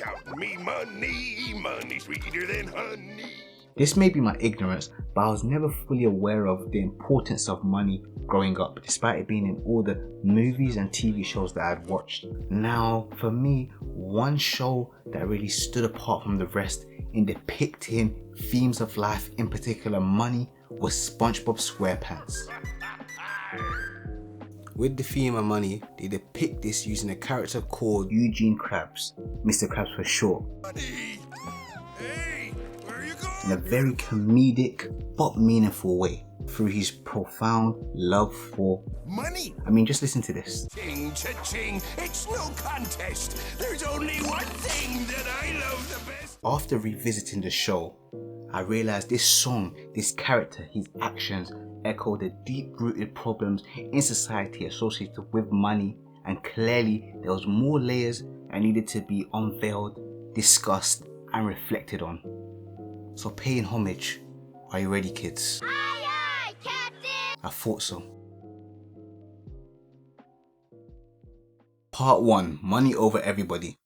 counting me money, money sweeter than honey. This may be my ignorance, but I was never fully aware of the importance of money growing up, despite it being in all the movies and TV shows that I'd watched. Now, for me, one show that really stood apart from the rest in depicting themes of life, in particular money, was SpongeBob SquarePants. With the theme of money, they depict this using a character called Eugene Krabs, Mr. Krabs for short, Hey, where are you going? in a very comedic but meaningful way through his profound love for Money. I mean, just listen to this. Ching, cha-ching, it's no contest. There's only one thing that I love the best. After revisiting the show, I realized this song, this character, his actions echo the deep-rooted problems in society associated with money, and clearly there was more layers that needed to be unveiled, discussed and reflected on. So paying homage. Are you ready, kids? Aye, aye, Captain! I thought so. Part 1. Money over everybody.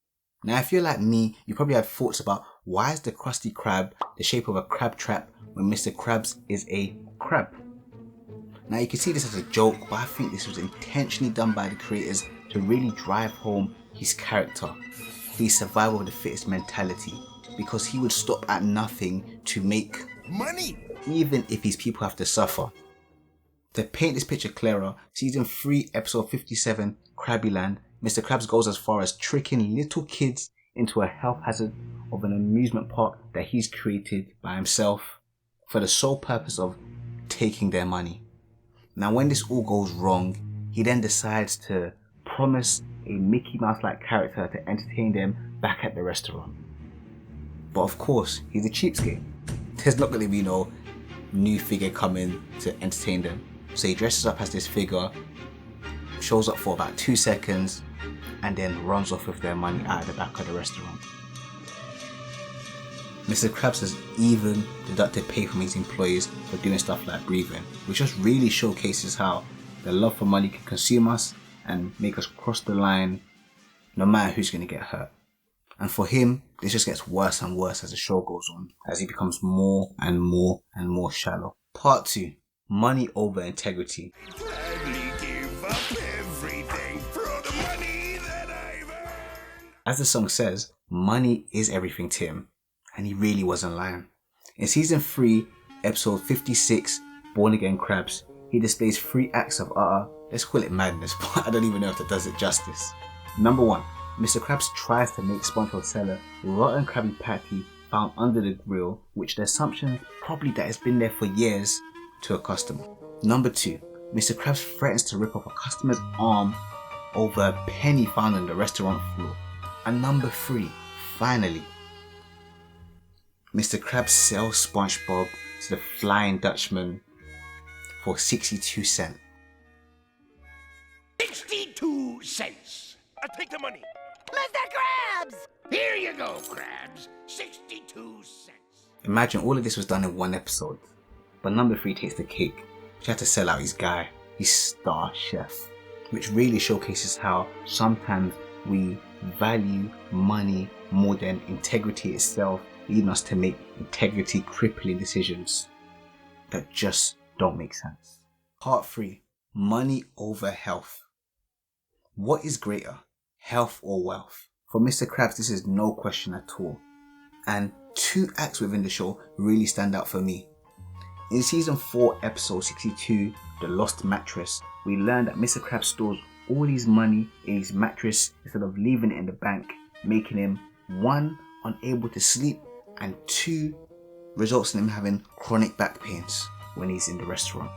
Now if you're like me, you probably had thoughts about why is the Krusty Krab the shape of a crab trap when Mr. Krabs is a crab? Now you can see this as a joke, but I think this was intentionally done by the creators to really drive home his character, his survival of the fittest mentality, because he would stop at nothing to make Money. even if his people have to suffer. To paint this picture clearer, season 3 episode 57 Krabbyland, Mr. Krabs goes as far as tricking little kids into a health hazard of an amusement park that he's created by himself for the sole purpose of taking their money. Now when this all goes wrong, he then decides to promise a Mickey Mouse like character to entertain them back at the restaurant. But of course, he's a cheapskate. There's not going to be no new figure coming to entertain them. So he dresses up as this figure, shows up for about 2 seconds, and then runs off with their money out of the back of the restaurant. Mr. Krabs has even deducted pay from his employees for doing stuff like breathing, which just really showcases how the love for money can consume us and make us cross the line no matter who's going to get hurt. And for him, this just gets worse and worse as the show goes on, as he becomes more and more and more shallow. Part 2. Money over integrity. Gladly give up everything for all the money that I've earned. As the song says, money is everything to him. And he really wasn't lying. In season 3, episode 56, Born Again Krabs, he displays 3 acts of let's call it madness, but I don't even know if that does it justice. Number 1, Mr. Krabs tries to make SpongeBob sell a rotten Krabby Patty found under the grill, which the assumption is probably that it's been there for years, to a customer. Number 2, Mr. Krabs threatens to rip off a customer's arm over a penny found on the restaurant floor. And number 3, finally, Mr. Krabs sells SpongeBob to the Flying Dutchman for 62 cents. 62 cents. I'll take the money. Mr. Krabs! Here you go, Krabs. 62 cents. Imagine all of this was done in one episode, but number 3 takes the cake. He had to sell out his guy, his star chef, which really showcases how sometimes we value money more than integrity itself, leading us to make integrity crippling decisions that just don't make sense. Part 3. Money over health. What is greater, health or wealth? For Mr. Krabs, this is no question at all. And 2 acts within the show really stand out for me. In season 4, episode 62, The Lost Mattress, we learn that Mr. Krabs stores all his money in his mattress instead of leaving it in the bank, making him 1, unable to sleep, and 2, results in him having chronic back pains when he's in the restaurant.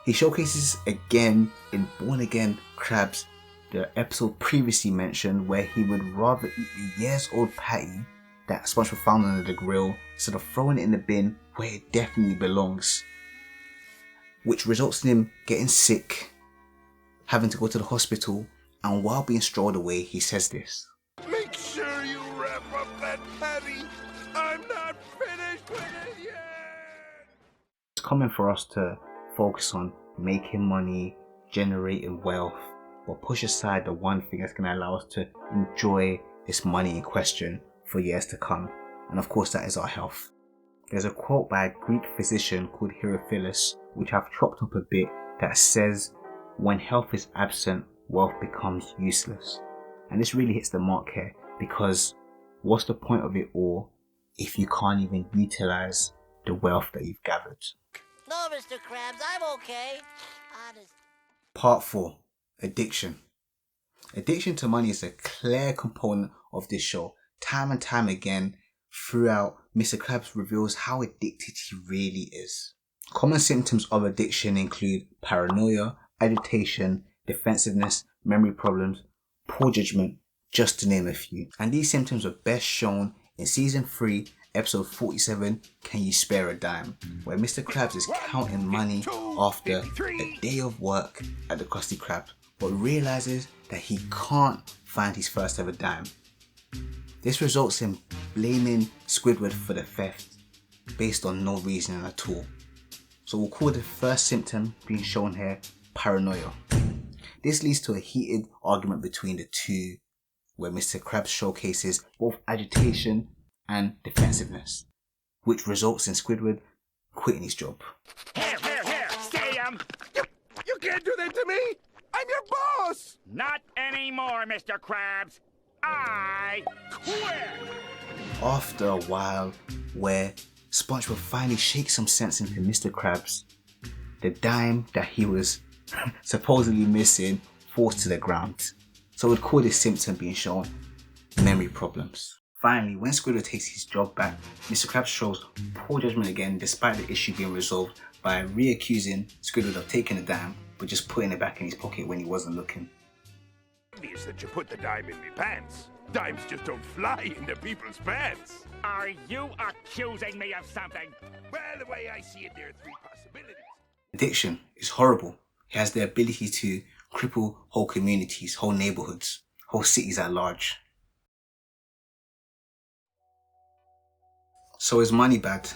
He showcases again in Born Again Krabs, the episode previously mentioned, where he would rather eat the years-old patty that SpongeBob found under the grill instead of throwing it in the bin where it definitely belongs, which results in him getting sick, having to go to the hospital, and while being strolled away, he says this: Make sure you wrap up that patty. I'm not finished with it yet. It's common for us to focus on making money, generating wealth, but push aside the one thing that's going to allow us to enjoy this money in question for years to come. And of course that is our health. There's a quote by a Greek physician called Herophilus, which I've chopped up a bit, that says, when health is absent, wealth becomes useless. And this really hits the mark here, because what's the point of it all if you can't even utilize the wealth that you've gathered? No, Mr. Krabs, I'm okay. Honest. Part 4. Addiction. Addiction to money is a clear component of this show. Time and time again, throughout, Mr. Krabs reveals how addicted he really is. Common symptoms of addiction include paranoia, agitation, defensiveness, memory problems, poor judgment, just to name a few. And these symptoms are best shown in season 3, episode 47, Can You Spare a Dime? Where Mr. Krabs is counting money after a day of work at the Krusty Krab, but realizes that he can't find his first ever dime. This results in blaming Squidward for the theft based on no reason at all. So we'll call the first symptom being shown here paranoia. This leads to a heated argument between the two, where Mr. Krabs showcases both agitation and defensiveness, which results in Squidward quitting his job. Here, stay You can't do that to me! I'm your boss! Not anymore, Mr. Krabs. I quit! After a while, where SpongeBob finally shakes some sense into Mr. Krabs, the dime that he was supposedly missing falls to the ground. So we'd call this symptom being shown memory problems. Finally, when Squidward takes his job back, Mr. Krabs shows poor judgment again, despite the issue being resolved by re-accusing Squidward of taking the dime but just putting it back in his pocket when he wasn't looking. Obvious that you put the dime in me pants. Dimes just don't fly into people's pants. Are you accusing me of something? Well, the way I see it, there are 3 possibilities. Addiction is horrible. It has the ability to cripple whole communities, whole neighborhoods, whole cities at large. So is money bad?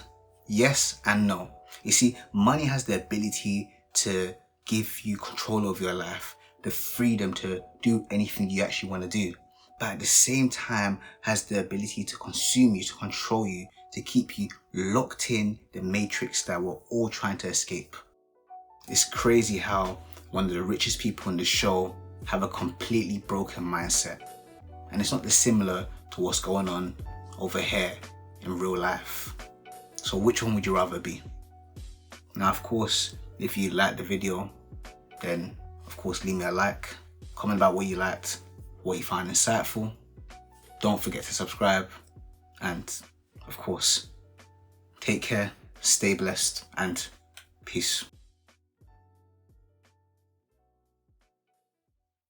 Yes and no. You see, money has the ability to give you control over your life, the freedom to do anything you actually want to do, but at the same time has the ability to consume you, to control you, to keep you locked in the matrix that we're all trying to escape. It's crazy how one of the richest people in the show have a completely broken mindset, and it's not dissimilar to what's going on over here in real life. So which one would you rather be? Now, of course, if you liked the video, then of course leave me a like, comment about what you liked, what you found insightful. Don't forget to subscribe, and of course, take care, stay blessed, and peace.